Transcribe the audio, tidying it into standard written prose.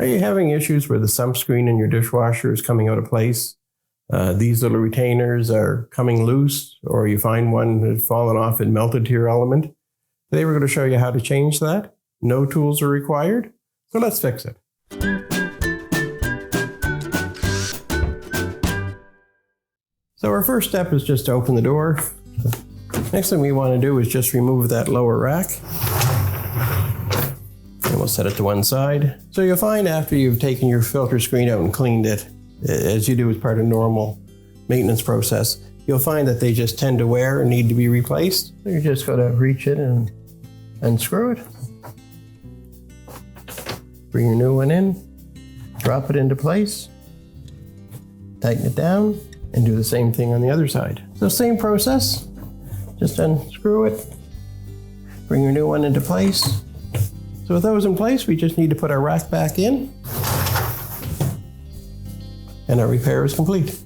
Are you having issues where the sump screen in your dishwasher is coming out of place? These little retainers are coming loose, or you find one has fallen off and melted to your element. Today we're going to show you how to change that. No tools are required, so let's fix it. So our first step is just to open the door. Next thing we want to do is just remove that lower rack. And we'll set it to one side. So you'll find after you've taken your filter screen out and cleaned it, as you do as part of normal maintenance process, you'll find that they just tend to wear and need to be replaced. So you just got to reach it and unscrew it. Bring your new one in, drop it into place, tighten it down, and do the same thing on the other side. So same process, just unscrew it, bring your new one into place. So with those in place, we just need to put our rack back in, and our repair is complete.